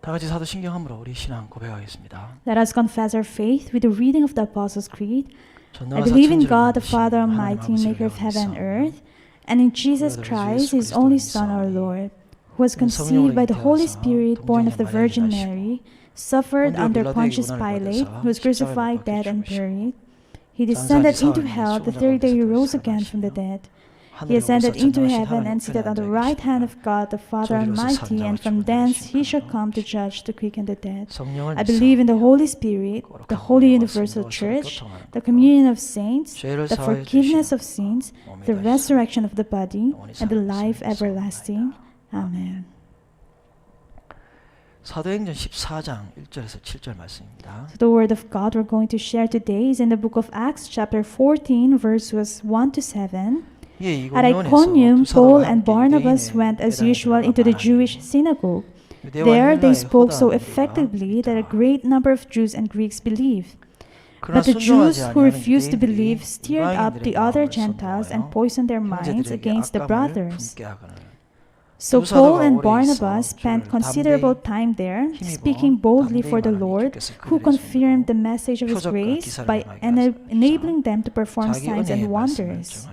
다 같이 사도신경함으로 우리 신앙 고백하겠습니다. Let us confess our faith with the reading of the Apostles' Creed. I 전능하사 believe in 천지를 God, the 만드신 Father 하나님 Almighty, 아버지를 maker of heaven and 영원히 earth, and in Jesus 그러므로 Christ, 예수 His only 그리스도를 Son, our 믿사오니 Lord, who was 그는 conceived by the Holy 성령으로 Spirit, born of the 동정녀 Virgin 마리아에게 Mary, suffered 본디오 under 빌라도에게 Pontius 고난을 Pilate, 받으사 who was 십자가에 crucified, 못 dead, 박혀 and 죽으시고 buried. He 장사한 descended 지 into 사흘 만에 hell. The 천사 third day He 가운데서 rose 다시 again from the 살아나시며 dead. He 하늘에 ascended 올라서 into 전능하신 heaven 하나님 and seated on 우편에 the 앉아 right hand 계시니라. of God, the Father 저리로서 Almighty, and 산자와 from 죽은 thence 자를 He shall 심판하러 come to 오시리라. judge the quick and the dead. 성령을 I believe in the Holy 믿사오니 Spirit, the 거룩한 Holy 공예와 Universal 성도와 서로 Church, 교통하는 the 것과 communion of saints, 죄를 the 사하여 forgiveness of 주시는 sins, 몸이 the 다시 resurrection of the body, 영원히 and the 사는 life 것을 everlasting. 믿사옵나이다. Amen. 사도행전 14장 1절에서 7절 말씀입니다. So the word of God we're going to share today is in the book of Acts, chapter 14, verses 1 to 7. 예, At Iconium, Paul and Barnabas went as usual into the Jewish synagogue. There they spoke so effectively that a great number of Jews and Greeks believed. But the Jews who refused to believe stirred up the other Gentiles and poisoned their minds against the brothers. So Paul and Barnabas spent considerable time there, speaking boldly for the Lord, who confirmed the message of His grace by enabling them to perform signs and wonders.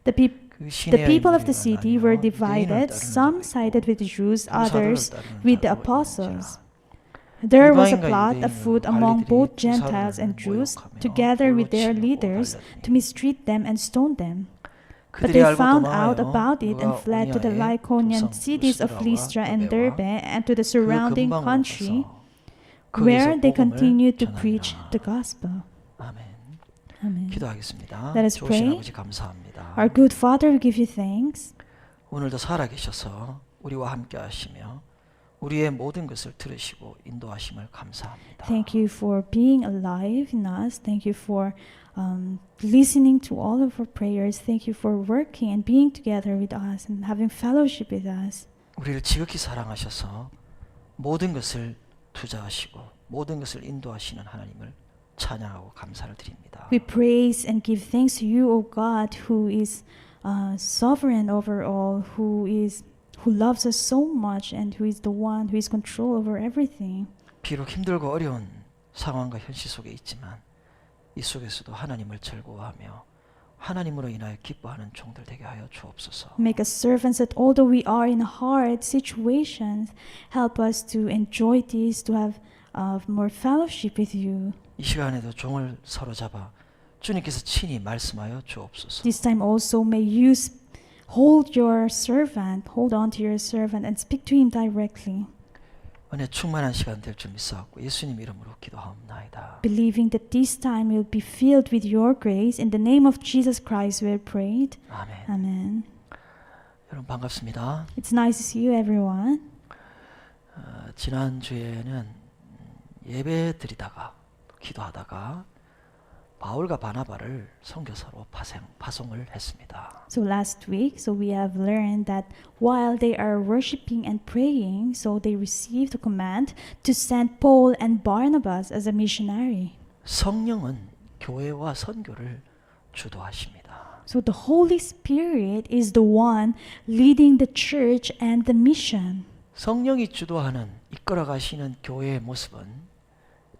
The people of the city were divided. Some sided with the Jews, others with the apostles. There was a plot afoot among both Gentiles and Jews, together with their leaders, to mistreat them and stone them. But they found out about it and fled to the Lycaonian cities of Lystra and Derbe and to the surrounding country, where they continued to preach the gospel. 아멘. Amen. 기도하겠습니다. Let us 좋으신 pray. 아버지 감사합니다. Our good Father, we give you thanks. 오늘도 살아계셔서 우리와 함께 하시며 우리의 모든 것을 들으시고 인도하심을 감사합니다. Thank you for being alive in us. Thank you for listening to all of our prayers. Thank you for working and being together with us and having fellowship with us. 우리를 지극히 사랑하셔서 모든 것을 투자하시고 모든 것을 인도하시는 하나님을 찬양하고 감사를 드립니다. We praise and give thanks to you, O God, who is sovereign over all, who loves us so much, and who is the one who is control over everything. 비록 힘들고 어려운 상황과 현실 속에 있지만 이 속에서도 하나님을 즐거워하며 하나님으로 인하여 기뻐하는 종들 되게 하여 주옵소서. Make us servants that although we are in hard situations, help us to enjoy this, to have more fellowship with you. 이 시간에도 종을 사로잡아 주님께서 친히 말씀하여 주옵소서. This time also may you hold on to your servant and speak to him directly. 은혜 충만한 시간 될 줄 믿사옵고 예수님 이름으로 기도하옵나이다. Believing that this time will be filled with your grace, in the name of Jesus Christ we have prayed. 아멘. Amen. 여러분 반갑습니다. It's nice to see you, everyone. 지난주에는 예배 드리다가 기도하다가 바울과 바나바를 선교사로 파송을 했습니다. So last week, we have learned that while they are worshiping and praying, so they received the command to send Paul and Barnabas as a missionary. 성령은 교회와 선교를 주도하십니다. So the Holy Spirit is the one leading the church and the mission. 성령이 주도하는 이끌어 가시는 교회의 모습은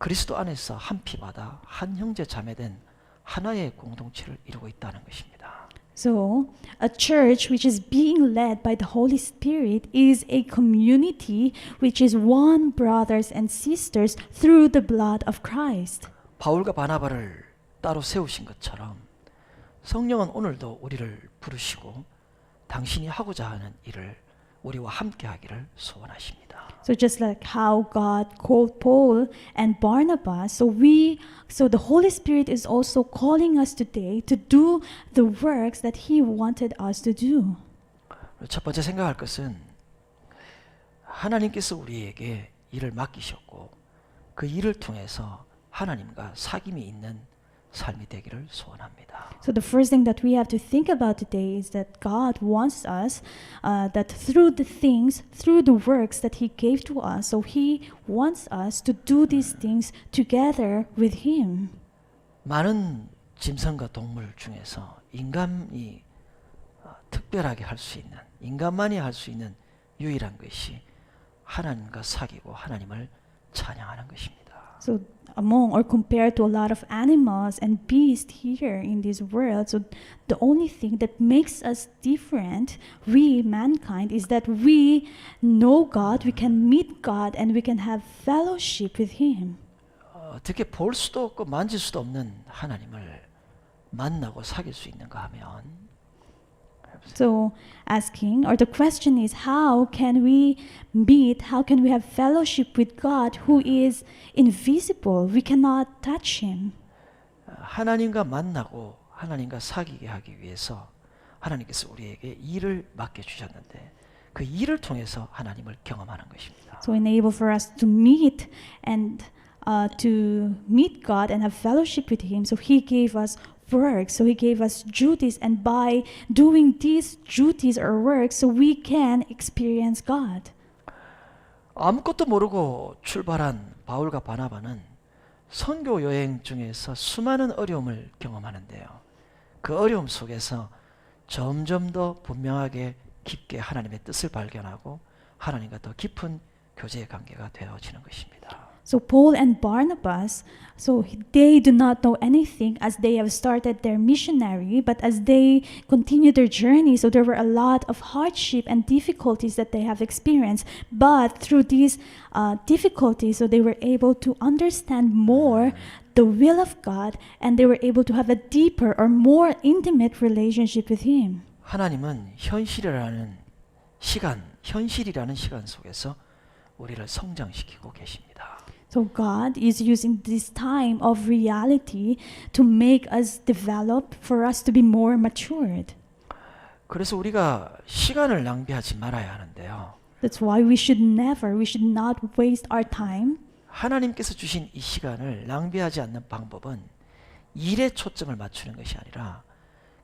그리스도 안에서 한 피바다 한 형제 자매된 하나의 공동체를 이루고 있다는 것입니다. So, a church which is being led by the Holy Spirit is a community which is one brothers and sisters through the blood of Christ. 바울과 바나바를 따로 세우신 것처럼 성령은 오늘도 우리를 부르시고 당신이 하고자 하는 일을 우리와 함께 하기를 소원하십니다. So just like how God called Paul and Barnabas, so the Holy Spirit is also calling us today to do the works that He wanted us to do. 첫 번째 생각할 것은 하나님께서 우리에게 일을 맡기셨고 그 일을 통해서 하나님과 사귐이 있는 삶이 되기를 소원합니다. So the first thing that we have to think about today is that God wants us that through the works that He gave to us, so He wants us to do these things together with Him. 많은 짐승과 동물 중에서 인간이 특별하게 할 수 있는, 인간만이 할 수 있는 유일한 것이 하나님과 사귀고 하나님을 찬양하는 것입니다. So among or compared to a lot of animals and beasts here in this world, so the only thing that makes us different, we mankind, is that we know God, we can meet God, and we can have fellowship with Him. 어떻게 볼 수도 없고 만질 수도 없는 하나님을 만나고 사귈 수 있는가 하면 So asking, or the question is, how can we meet, how can we have fellowship with God who is invisible? We cannot touch Him. 하나님과 만나고 하나님과 사귀게 하기 위해서 하나님께서 우리에게 일을 맡겨주셨는데 그 일을 통해서 하나님을 경험하는 것입니다. So enable for us to meet and to meet God and have fellowship with Him. So He gave us work. So He gave us duties, and by doing these duties or work, so we can experience God. 아무것도 모르고 출발한 바울과 바나바는 선교 여행 중에서 수많은 어려움을 경험하는데요. 그 어려움 속에서 점점 더 분명하게 깊게 하나님의 뜻을 발견하고 하나님과 더 깊은 교제의 관계가 되어지는 것입니다. So Paul and Barnabas, so they do not know anything as they have started their missionary, but as they continue their journey, so there were a lot of hardship and difficulties that they have experienced. But through these difficulties, so they were able to understand more the will of God, and they were able to have a deeper or more intimate relationship with Him. 하나님은 현실이라는 시간 속에서 우리를 성장시키고 계십니다. So God is using this time of reality to make us develop, for us to be more matured. 그래서 우리가 시간을 낭비하지 말아야 하는데요. That's why we should not waste our time. 하나님께서 주신 이 시간을 낭비하지 않는 방법은 일에 초점을 맞추는 것이 아니라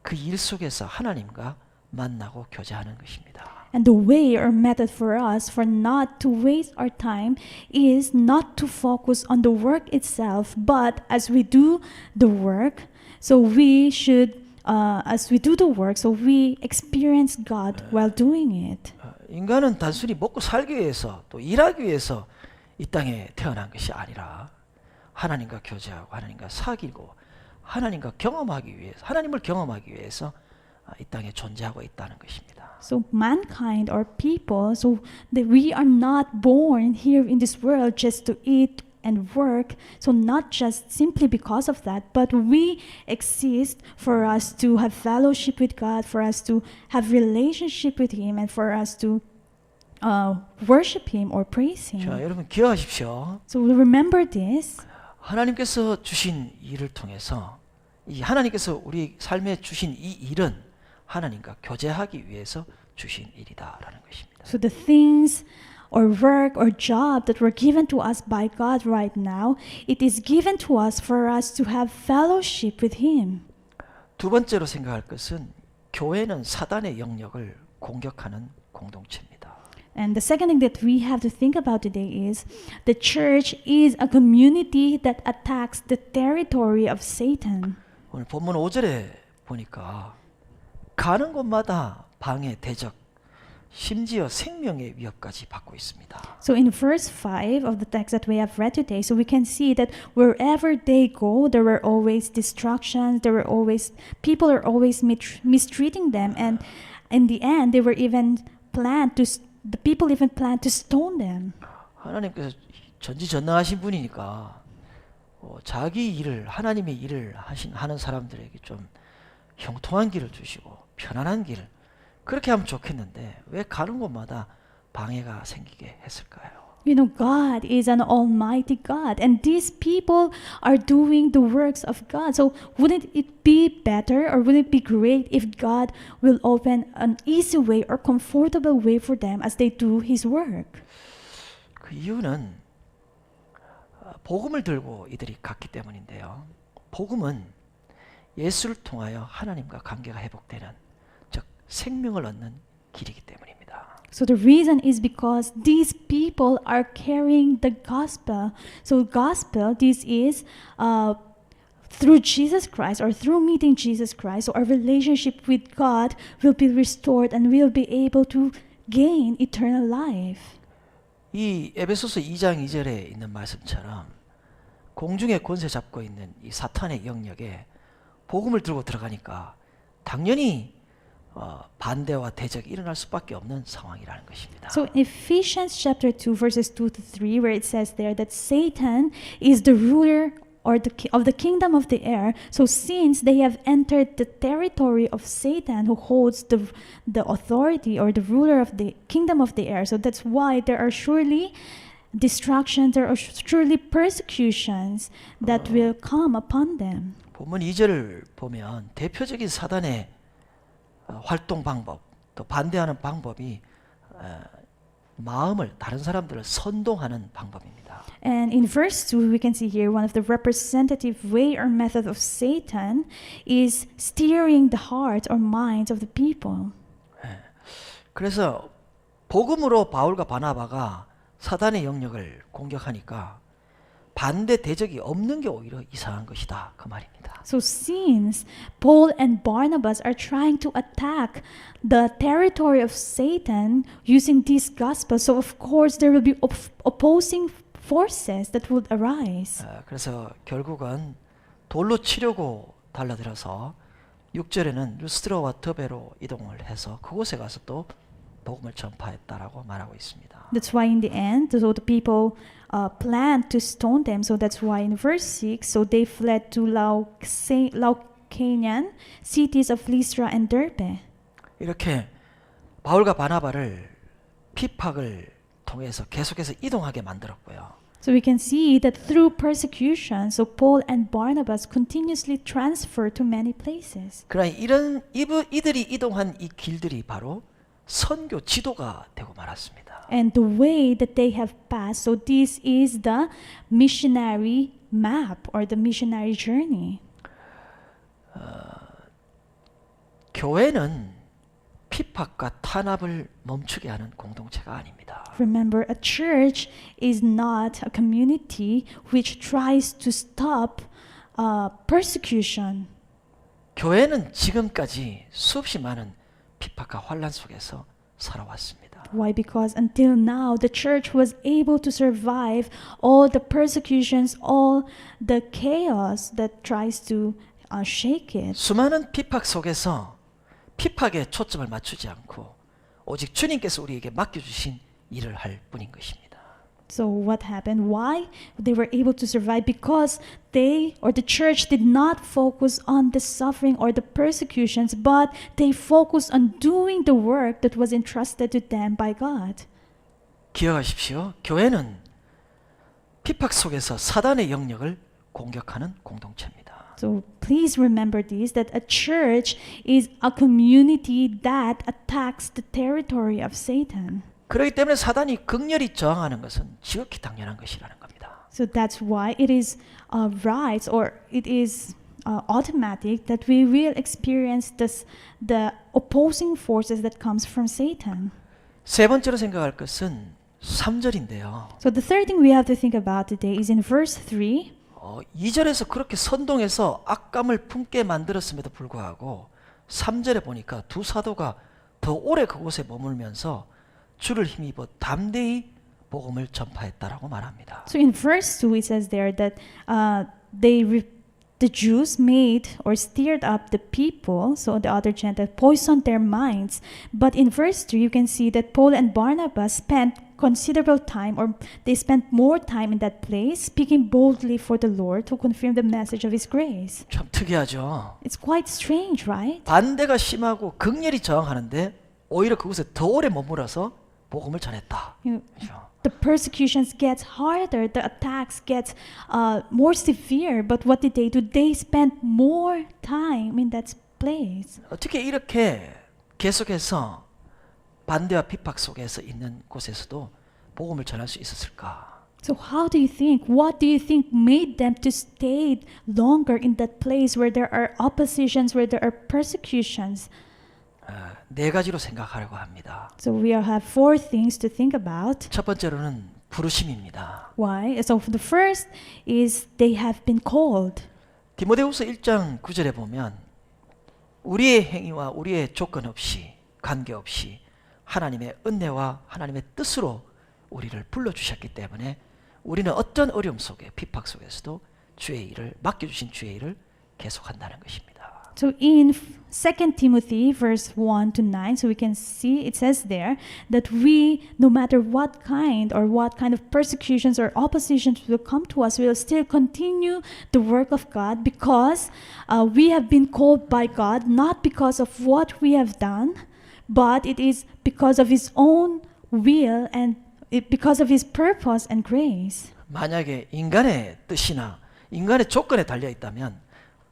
그 일 속에서 하나님과 만나고 교제하는 것입니다. And the way or method for us for not to waste our time is not to focus on the work itself, but as we do the work, so we should, so we experience God while doing it. 인간은 단순히 먹고 살기 위해서 또 일하기 위해서 이 땅에 태어난 것이 아니라 하나님과 교제하고 하나님과 사귀고 하나님을 경험하기 위해서 이 땅에 존재하고 있다는 것입니다. So mankind or people, so that we are not born here in this world just to eat and work. So not just simply because of that, but we exist for us to have fellowship with God, for us to have relationship with Him, and for us to worship Him or praise Him. 자, 여러분 기억하십시오. So remember this. 하나님께서 주신 일을 통해서 하나님께서 우리 삶에 주신 이 일은 하나님과 교제하기 위해서 주신 일이다라는 것입니다. So the things or work or job that were given to us by God right now, it is given to us for us to have fellowship with Him. 두 번째로 생각할 것은 교회는 사단의 영역을 공격하는 공동체입니다. And the second thing that we have to think about today is the church is a community that attacks the territory of Satan. 오늘 본문 5절에 보니까 가는 곳마다 방해, 대적, 심지어 생명의 위협까지 받고 있습니다. So in verse 5 of the text that we have read today, so we can see that wherever they go, there were always destructions, people are always mistreating them, and in the end, the people even planned to stone them. 하나님께서 전지전능하신 분이니까 자기 일을 하나님의 일을 하는 사람들에게 좀 형통한 길을 주시고 편안한 길 그렇게 하면 좋겠는데 왜 가는 곳마다 방해가 생기게 했을까요? You know, God is an almighty God, and these people are doing the works of God. So wouldn't it be better, or would it be great if God will open an easy way or comfortable way for them as they do His work? 그 이유는 복음을 들고 이들이 갔기 때문인데요. 복음은 예수를 통하여 하나님과 관계가 회복되는, 즉 생명을 얻는 길이기 때문입니다. So the reason is because these people are carrying the gospel. So gospel, this is through Jesus Christ, or through meeting Jesus Christ, so our relationship with God will be restored and we'll be able to gain eternal life. 이 에베소서 2장 2절에 있는 말씀처럼 공중의 권세 잡고 있는 이 사탄의 영역에 복음을 들고 들어가니까 당연히 반대와 대적이 일어날 수밖에 없는 상황이라는 것입니다. So in Ephesians chapter 2 verses 2 to 3 where it says there that Satan is the ruler or of the kingdom of the air. So since they have entered the territory of Satan who holds the authority or the ruler of the kingdom of the air. So that's why there are surely distractions, there are surely persecutions that will come upon them. 본문 2절을 보면 대표적인 사단의 활동 방법, 또 반대하는 방법이 마음을 다른 사람들을 선동하는 방법입니다. And in verse 2 we can see here one of the representative way or method of Satan is steering the hearts or minds of the people. 그래서 복음으로 바울과 바나바가 사단의 영역을 공격하니까 반대 대적이 없는 게 오히려 이상한 것이다 그 말입니다. So since Paul and Barnabas are trying to attack the territory of Satan using this gospel, so of course there will be opposing forces that would arise. 그래서 결국은 돌로 치려고 달라들어서 6절에는 루스드라와 더베로 이동을 해서 그곳에 가서 또 복음을 전파했다라고 말하고 있습니다. That's why in the end, so the people planned to stone them. So that's why in verse 6, so they fled to Laucanian cities of Lystra and Derbe. 이렇게 바울과 바나바를 핍박을 통해서 계속해서 이동하게 만들었고요. So we can see that through persecution, so Paul and Barnabas continuously transfer to many places. 그러나 이들이 이동한 이 길들이 바로 선교 지도가 되고 말았습니다. And the way that they have passed, so this is the missionary map or the missionary journey. 교회는 핍박과 탄압을 멈추게 하는 공동체가 아닙니다. Remember, a church is not a community which tries to stop persecution. 교회는 지금까지 수없이 많은 핍박과 환란 속에서 살아왔습니다. Why? Because until now, the church was able to survive all the persecutions, all the chaos that tries to shake it. 수많은 핍박 속에서 핍박에 초점을 맞추지 않고 오직 주님께서 우리에게 맡겨주신 일을 할 뿐인 것입니다. So what happened? Why they were able to survive? Because they or the church did not focus on the suffering or the persecutions, but they focused on doing the work that was entrusted to them by God. 기억하십시오. 교회는 핍박 속에서 사단의 영역을 공격하는 공동체입니다. So please remember this, that a church is a community that attacks the territory of Satan. 그렇기 때문에 사단이 극렬히 저항하는 것은 지극히 당연한 것이라는 겁니다. So that's why it is right or it is automatic that we will experience the opposing forces that comes from Satan. 세 번째로 생각할 것은 3절인데요. So the third thing we have to think about today is in verse 3. 2절에서 그렇게 선동해서 악감을 품게 만들었음에도 불구하고 3절에 보니까 두 사도가 더 오래 그곳에 머물면서 주를 힘입어 담대히 복음을 전파했다라고 말합니다. So in verse 2 it says there that the Jews made or stirred up the people, so the other Gentiles poisoned their minds. But in verse 3 you can see that Paul and Barnabas spent considerable time or they spent more time in that place speaking boldly for the Lord to confirm the message of His grace. 참 특이하죠. It's quite strange, right? 반대가 심하고 극렬히 저항하는데 오히려 그곳에 더 오래 머물어서 복음을 전했다. 그렇죠? The persecutions gets harder, the attacks gets more severe. But what did they do? They spent more time in that place. 어떻게 이렇게 계속해서 반대와 핍박 속에서 있는 곳에서도 복음을 전할 수 있었을까? So how do you think? What do you think made them to stay longer in that place where there are oppositions, where there are persecutions? 네 가지로 생각하려고 합니다. So we have four things to think about. 첫 번째로는 부르심입니다. Why? So the first is they have been called. 디모데후서 1장 9절에 보면 우리의 행위와 우리의 조건 없이 관계없이 하나님의 은혜와 하나님의 뜻으로 우리를 불러주셨기 때문에 우리는 어떤 어려움 속에 핍박 속에서도 주의 일을 맡겨주신 주의 일을 계속한다는 것입니다. So in 2 Timothy verse 1 to 9, so we can see it says there that we, no matter what kind of persecutions or oppositions will come to us, we will still continue the work of God because we have been called by God, not because of what we have done, but it is because of His own will and because of His purpose and grace. 만약에 인간의 뜻이나 인간의 조건에 달려 있다면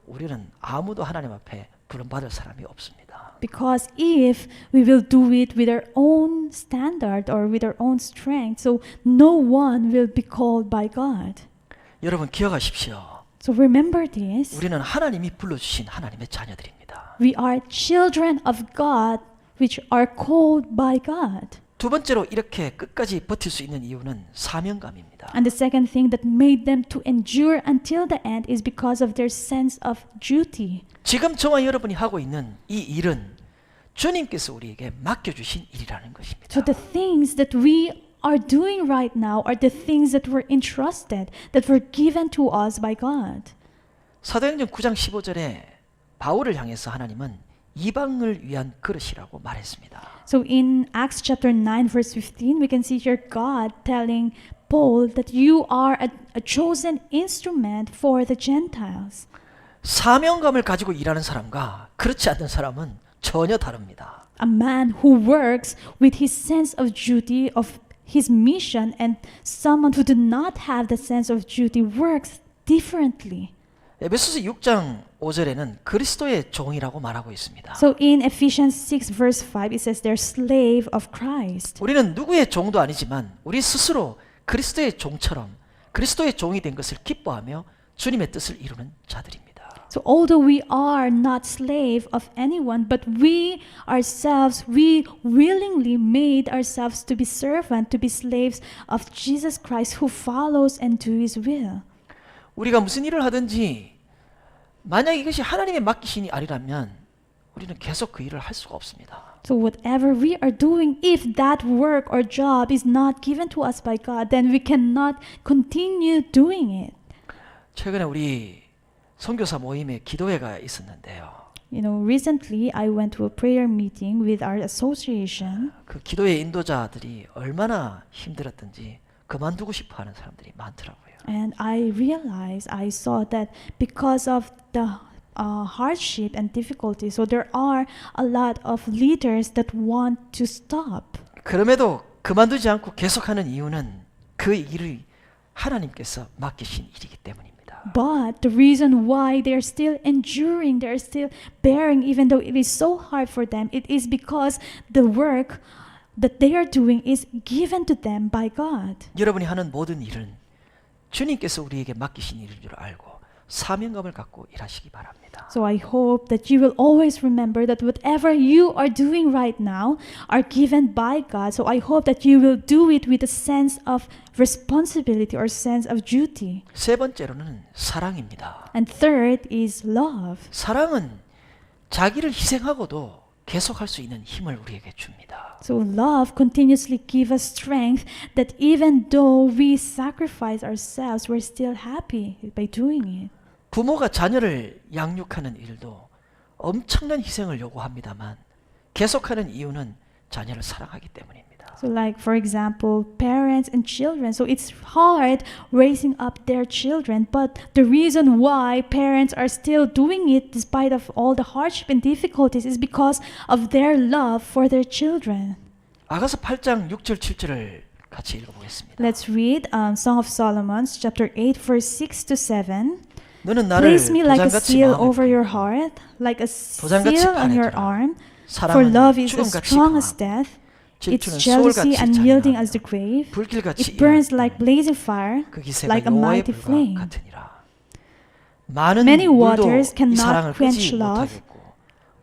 우리는 아무도 하나님 앞에 부름받을 사람이 없습니다. Because if we will do it with our own standard or with our own strength, so no one will be called by God. 여러분 기억하십시오. So remember this. 우리는 하나님이 불러주신 하나님의 자녀들입니다. We are children of God which are called by God. 두 번째로 이렇게 끝까지 버틸 수 있는 이유는 사명감입니다. And the second thing that made them to endure until the end is because of their sense of duty. 지금 저와 여러분이 하고 있는 이 일은 주님께서 우리에게 맡겨주신 일이라는 것입니다. So the things that we are doing right now are the things that were entrusted, that were given to us by God. 사도행전 9장 15절에 바울을 향해서 하나님은 이방을 위한 그릇이라고 말했습니다. So in Acts chapter 9 verse 15 we can see here God telling Paul that you are a chosen instrument for the Gentiles. 사명감을 가지고 일하는 사람과 그렇지 않는 사람은 전혀 다릅니다. A man who works with his sense of duty of his mission and someone who do not have the sense of duty works differently. 에베소서 6장 5절에는 그리스도의 종이라고 말하고 있습니다. So in Ephesians 6 verse 5 it says they're slave of Christ. 우리는 누구의 종도 아니지만 우리 스스로 그리스도의 종처럼 그리스도의 종이 된 것을 기뻐하며 주님의 뜻을 이루는 자들입니다. So although we are not slave of anyone, but we ourselves, we willingly made ourselves to be servant, to be slaves of Jesus Christ who follows and do His will. 우리가 무슨 일을 하든지 만약 이것이 하나님의 맡기신 일이 아니라면 우리는 계속 그 일을 할 수가 없습니다. So whatever we are doing, if that work or job is not given to us by God, then we cannot continue doing it. 최근에 우리 선교사 모임에 기도회가 있었는데요. You know, recently I went to a prayer meeting with our association. 그 기도회 인도자들이 얼마나 힘들었던지 그만두고 싶어 하는 사람들이 많더라고요. And I realized, I saw that because of the hardship and difficulty, so there are a lot of leaders that want to stop. 그럼에도 그만두지 않고 계속하는 이유는 그 일을 하나님께서 맡기신 일이기 때문입니다. But the reason why they're still enduring, they're still bearing, even though it is so hard for them, it is because the work that they are doing is given to them by God. 여러분이 하는 모든 일은 주님께서 우리에게 맡기신 일인 줄 알고 사명감을 갖고 일하시기 바랍니다. So I hope that you will always remember that whatever you are doing right now are given by God. So I hope that you will do it with a sense of responsibility or sense of duty. 세 번째로는 사랑입니다. And third is love. 사랑은 자기를 희생하고도 계속할 수 있는 힘을 우리에게 줍니다. So love continuously gives us strength that even though we sacrifice ourselves, we're still happy by doing it. 부모가 자녀를 양육하는 일도 엄청난 희생을 요구합니다만 계속하는 이유는 자녀를 사랑하기 때문입니다. So like for example, parents and children. So it's hard raising up their children, but the reason why parents are still doing it despite of all the hardship and difficulties is because of their love for their children. 아가서 8장 6절 7절을 같이 읽어보겠습니다. Let's read Song of Solomon, chapter 8, verse 6 to 7. 너는 나를 Place me like a 도장같이 seal 마음에 over your 품고 heart, like a 도장같이 seal on your 반해두라. arm. For 사랑은 love is as 죽음같이 strong as 강하고 death. Its 질투는 jealousy 소울같이 unyielding 잔인하며 as the grave. 불길같이 It burns 일어나며 like blazing fire, 그 기세가 like a 여호와의 mighty 불과 flame. 같으니라. 많은 Many 물도 waters 이 cannot 사랑을 quench 끄지 love. 못하겠고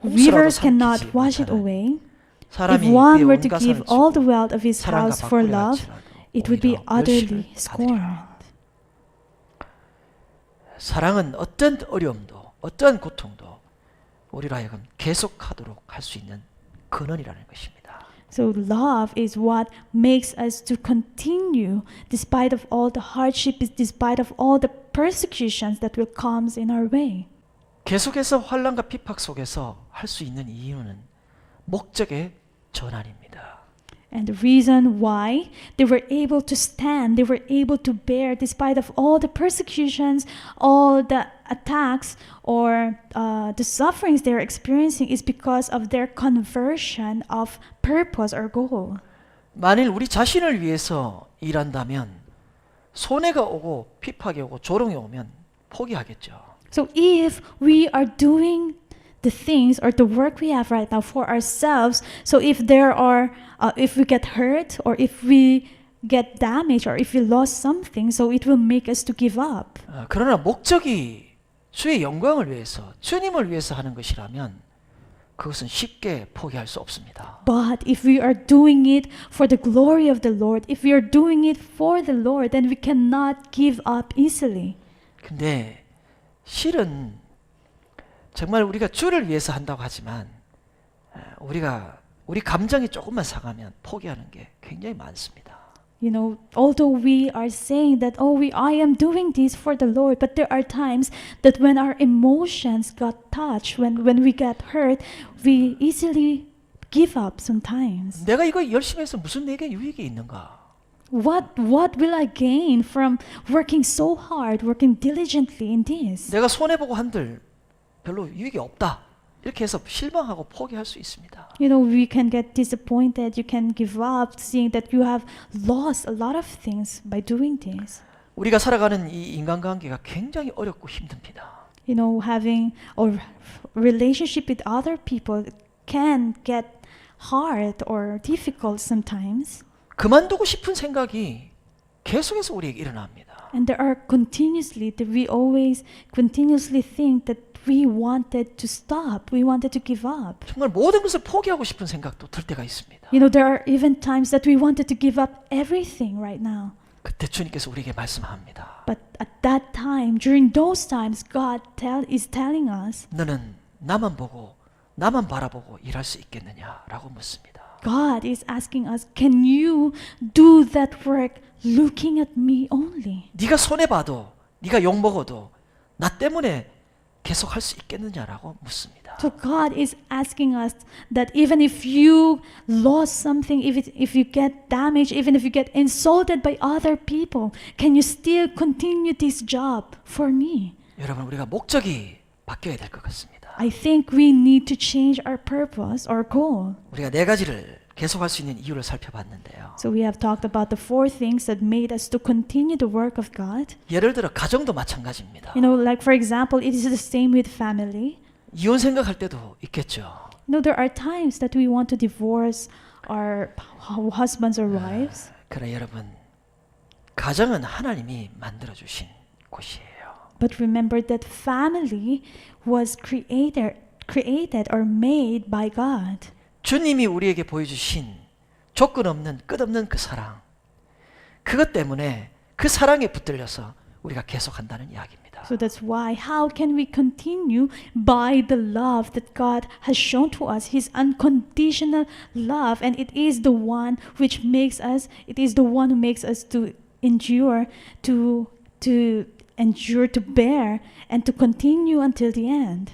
Rivers 홍수라도 cannot 삼키지 wash it 못하는 away. If 사람이 one 그의 were 온 to 가산을 give all the 주고 wealth of his 사랑과 house for 바꾸려 love, 할지라도 it would be 오히려 utterly 멸시를 scorned. 받으리라. 사랑은 어떤 어려움도 어떠한 고통도 우리로 하여금 계속하도록 할 수 있는 근원이라는 것입니다. So love is what makes us to continue despite of all the hardship, despite of all the persecutions that will comes in our way. 계속해서 환난과 핍박 속에서 할 수 있는 이유는 목적의 전환입니다. And the reason why they were able to stand, they were able to bear despite of all the persecutions, all the attacks or the sufferings they're experiencing is because of their conversion of purpose or goal. 만일 우리 자신을 위해서 일한다면 손해가 오고 핍박이 오고 조롱이 오면 포기하겠죠. So if we are doing the things or the work we have right now for ourselves, so if there are, if we get hurt or if we get damaged or if we lost something, so it will make us to give up. 그러나 목적이 주의 영광을 위해서, 주님을 위해서 하는 것이라면 그것은 쉽게 포기할 수 없습니다. But if we are doing it for the glory of the Lord, if we are doing it for the Lord, then we cannot give up easily. 근데 실은 정말 우리가 주를 위해서 한다고 하지만 우리 감정이 조금만 상하면 포기하는 게 굉장히 많습니다. You know, although we are saying that, I am doing this for the Lord, but there are times that when our emotions got touched, when we get hurt, we easily give up sometimes. 내가 이거 열심히 해서 무슨 내게 유익이 있는가? What will I gain from working so hard, working diligently in this? 내가 손해보고 한들 별로 유익이 없다. 이렇게 해서 실망하고 포기할 수 있습니다. You know, we can get disappointed, you can give up seeing that you have lost a lot of things by doing this. 우리가 살아가는 이 인간관계가 굉장히 어렵고 힘듭니다. You know, having a relationship with other people can get hard or difficult sometimes. 그만두고 싶은 생각이 계속해서 우리에게 일어납니다. And there are continuously that we always continuously think that we wanted to stop, we wanted to give up. 정말 모든 것을 포기하고 싶은 생각도 들 때가 있습니다. You know, there are even times that we wanted to give up everything right now. 그때 주님께서 우리에게 말씀합니다. But at that time, during those times, God is telling us, 너는 나만 보고 나만 바라보고 일할 수 있겠느냐라고 묻습니다. God is asking us, can you do that work looking at me only? 네가 손해 봐도, 네가 욕 먹어도 나 때문에 계속 할 수 있겠느냐라고 묻습니다. So God is asking us that even if you lost something, if you get damaged, even if you get insulted by other people, can you still continue this job for me? 여러분, 우리가 목적이 바뀌어야 될 것 같습니다. I think we need to change our purpose or goal. 우리가 네 가지를 계속할 수 있는 이유를 살펴봤는데요. So we have talked about the 4 things that made us to continue the work of God. 예를 들어 가정도 마찬가지입니다. You know, like for example, it is the same with family. 이혼 생각할 때도 있겠죠. You know, there are times that we want to divorce our husbands or wives. 그러나 여러분, 가정은 하나님이 만들어 주신 곳이에요. But remember that family was created or made by God. 주님이 우리에게 보여주신 조건 없는 끝없는 그 사랑, 그것 때문에 그 사랑에 붙들려서 우리가 계속한다는 이야기입니다. So that's why how can we continue by the love that God has shown to us, His unconditional love, and it is the one which makes us, it is the one who makes us to endure, to endure, to bear, and to continue until the end.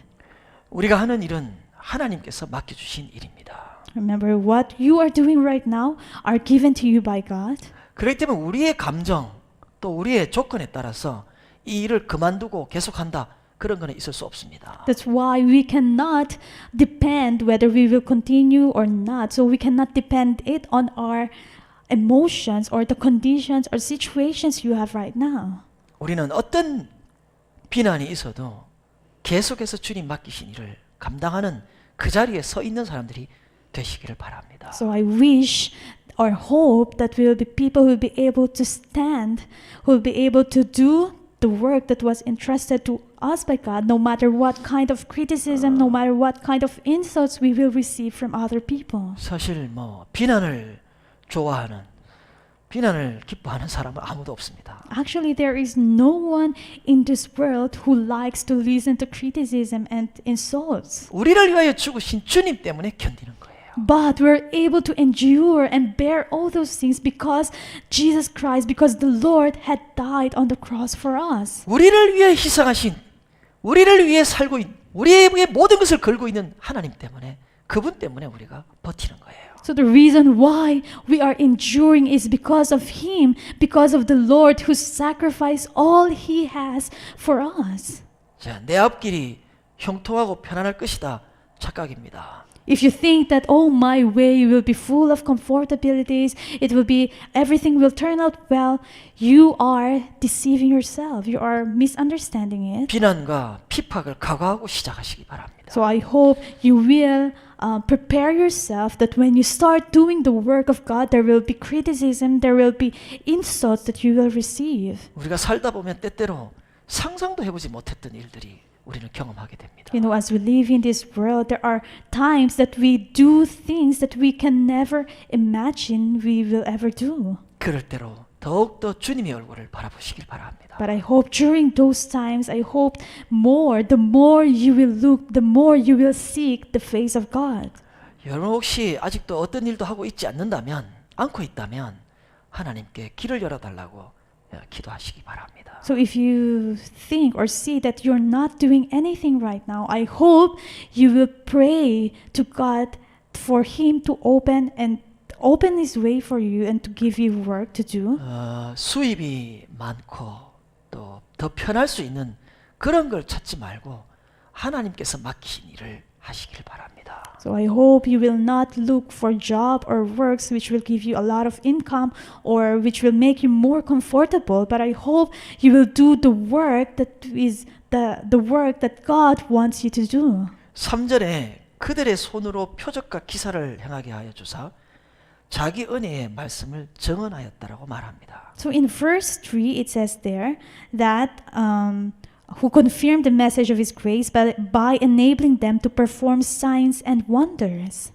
우리가 하는 일은 하나님께서 맡겨주신 일입니다. Remember, what you are doing right now are given to you by God. 그렇기 때문에 우리의 감정 또 우리의 조건에 따라서 이 일을 그만두고 계속한다, 그런 거는 있을 수 없습니다. That's why we cannot depend whether we will continue or not. So we cannot depend it on our emotions or the conditions or situations you have right now. 우리는 어떤 비난이 있어도 계속해서 주님 맡기신 일을 감당하는 그 자리에 서 있는 사람들이 되시기를 바랍니다. So I wish or hope that we will be people who will be able to stand, who will be able to do the work that was entrusted to us by God, no matter what kind of criticism, no matter what kind of insults we will receive from other people. 사실 비난을 좋아하는, 비난을 기뻐하는 사람은 아무도 없습니다. Actually, there is no one in this world who likes to listen to criticism and insults. 우리를 위하여 죽으신 주님 때문에 견디는 거예요. But we're able to endure and bear all those things because Jesus Christ, because the Lord had died on the cross for us. 우리를 위해 희생하신, 우리를 위해 살고 있는, 우리에게 모든 것을 걸고 있는 하나님 때문에, 그분 때문에 우리가 버티는 거예요. So the reason why we are enduring is because of Him, because of the Lord who sacrificed all He has for us. 자, 내 앞길이 형통하고 편안할 것이다. 착각입니다. If you think that, oh, my way will be full of comfortabilities, it will be, everything will turn out well, you are deceiving yourself. You are misunderstanding it. 비난과 핍박을 각오하고 시작하시기 바랍니다. So I hope you will prepare yourself that when you start doing the work of God, there will be criticism, there will be insults that you will receive. 우리가 살다 보면 때때로 상상도 해보지 못했던 일들이 우리는 경험하게 됩니다. You know, as we live in this world, there are times that we do things that we can never imagine we will ever do. 그럴 때로 더욱더 주님의 얼굴을 바라보시길 바랍니다. But I hope during those times, I hope more, the more you will look, the more you will seek the face of God. 여러분 혹시 아직도 어떤 일도 하고 있지 않고 있다면 하나님께 길을 열어달라고 기도하시기 바랍니다. So if you think or see that you're not doing anything right now, I hope you will pray to God for Him to open His way for you and to give you work to do. 수입이 많고 또 더 편할 수 있는 그런 걸 찾지 말고 하나님께서 맡기신 일을 하시길 바랍니다. So I hope you will not look for job or works which will give you a lot of income or which will make you more comfortable, but I hope you will do the work that is the work that God wants you to do. 3절에 그들의 손으로 표적과 기사를 행하게 하여 주사 자기 은혜의 말씀을 증언하였다라고 말합니다. So in verse 3 it says there that who confirmed the message of His grace by enabling them to perform signs and wonders.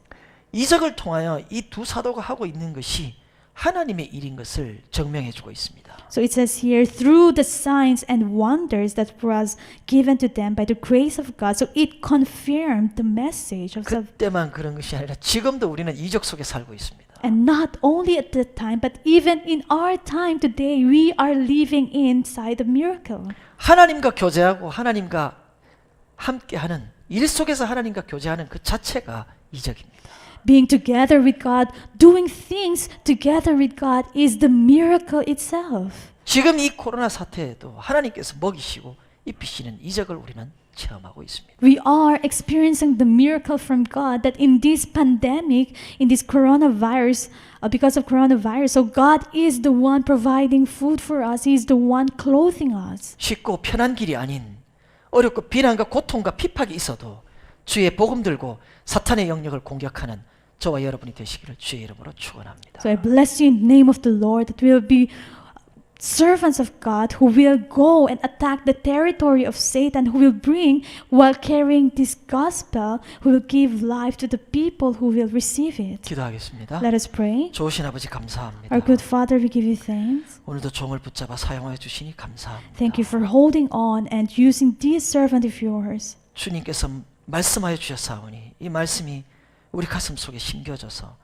이적을 통하여 이 두 사도가 하고 있는 것이 하나님의 일인 것을 증명해 주고 있습니다. So it says here, through the signs and wonders that was given to them by the grace of God, so it confirmed the message of the. 그때만 그런 것이 아니라 지금도 우리는 이적 속에 살고 있습니다. And not only at that time, but even in our time today, we are living inside the miracle. 하나님과 교제하고 하나님과 함께하는 일 속에서 하나님과 교제하는 그 자체가 이적입니다. Being together with God, doing things together with God is the miracle itself. 지금 이 코로나 사태에도 하나님께서 먹이시고 입히시는 이적을 우리는 체험하고 있습니다. We are experiencing the miracle from God that in this pandemic, in this coronavirus, because of coronavirus, so God is the one providing food for us. He is the one clothing us. 쉽고 편한 길이 아닌 어렵고 비난과 고통과 핍박이 있어도 주의 복음 들고 사탄의 영역을 공격하는 저와 여러분이 되시기를 주의 이름으로 축원합니다. So I bless you in the name of the Lord that we will be servants of God who will go and attack the territory of Satan, who will bring, while carrying this gospel, who will give life to the people who will receive it. 기도하겠습니다. Let us pray. 좋으신 아버지 감사합니다. Our good Father, we give you thanks. 오늘도 종을 붙잡아 사용하여 주시니 감사합니다. Thank you for holding on and using this servant of yours. 주님께서 말씀하여 주셨사오니 이 말씀이 우리 가슴 속에 심겨져서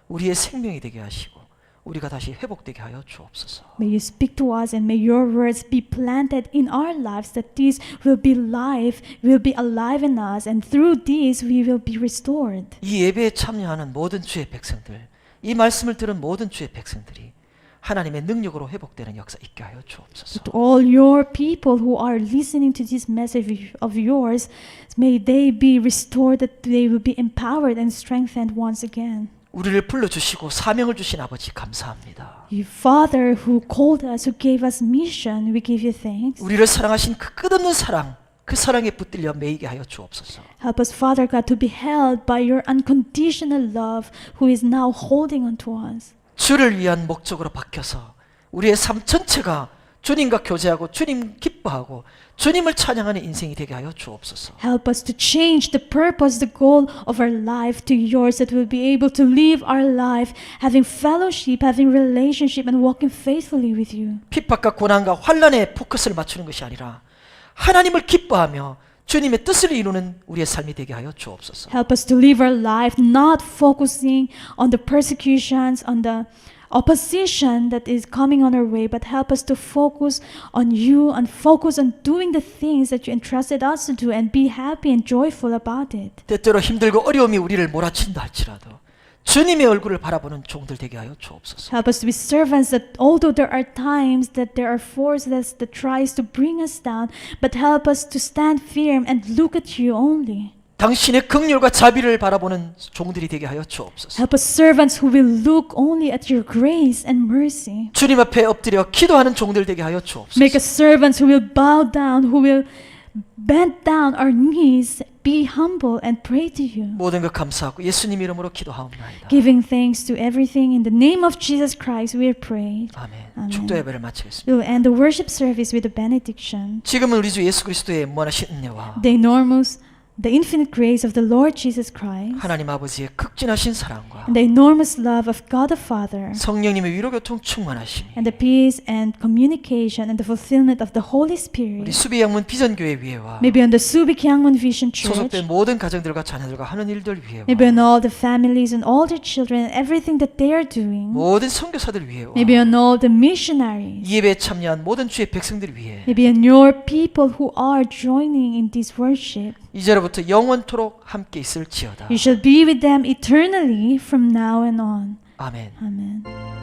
우리의 생명이 되게 하시고 우리가 다시 회복되게 하여 주옵소서. May you speak to us and may your words be planted in our lives that this will be life, will be alive in us, and through this we will be restored. 이 예배에 참여하는 모든 주의 백성들, 이 말씀을 들은 모든 주의 백성들이 하나님의 능력으로 회복되는 역사 있게 하여 주옵소서. To all your people who are listening to this message of yours, may they be restored, that they will be empowered and strengthened once again. 우리를 불러주시고 사명을 주신 아버지 감사합니다. You Father who called us, who gave us mission, we give you thanks. 우리를 사랑하신 그 끝없는 사랑, 그 사랑에 붙들려 매이게 하여 주옵소서. Help us, Father God, to be held by your unconditional love, who is now holding on to us. 주를 위한 목적으로 바뀌어서 우리의 삶 전체가 주님과 교제하고 주님 기뻐하고 주님을 찬양하는 인생이 되게 하여 주옵소서. Help us to change the purpose, the goal of our life to yours, that we'll be able to live our life having fellowship, having relationship, and walking faithfully with you. 핍박과 고난과 환난에 포커스를 맞추는 것이 아니라 하나님을 기뻐하며 주님의 뜻을 이루는 우리의 삶이 되게 하여 주옵소서. Help us to live our life not focusing on the persecutions, on the opposition that is coming on our way, but help us to focus on you and focus on doing the things that you entrusted us to do and be happy and joyful about it. 때때로 힘들고 어려움이 우리를 몰아친다 할지라도 주님의 얼굴을 바라보는 종들 되게 하여 주옵소서. Help us to be servants that although there are times that there are forces that tries to bring us down, but help us to stand firm and look at you only. 당신의 긍휼과 자비를 바라보는 종들이 되게 하여 주옵소서. Help us servants who will look only at your grace and mercy. 주님 앞에 엎드려 기도하는 종들 되게 하여 주옵소서. Make us servants who will bow down, who will bend down our knees, be humble and pray to you. 모든 것 감사하고 예수님 이름으로 기도하옵나이다. Giving thanks to everything in the name of Jesus Christ we pray. 아멘. 아멘. 축도 예배를 마치겠습니다. We will end the worship service with a benediction. 지금은 우리 주 예수 그리스도의 무한하신 은혜와 The enormous, the infinite grace of the Lord Jesus Christ 하나님 아버지의 극진하신 사랑과 and the enormous love of God the Father 성령님의 위로교통 충만하심이 and the peace and communication and the fulfillment of the Holy 우리 Spirit 수비양문 비전교회 위에와 maybe on the Subic Yangwon Vision Church, 소속된 모든 가정들과 자녀들과 하는 일들 위에와 maybe on all the families and all their children and everything that they are doing, 모든 선교사들 위에와 maybe on all the missionaries, 이 예배에 참여한 모든 주의 백성들 위에 maybe on your people who are joining in this worship. 이제로부터 영원토록 함께 있을지어다. You shall be with them eternally from now and on. 아멘. Amen.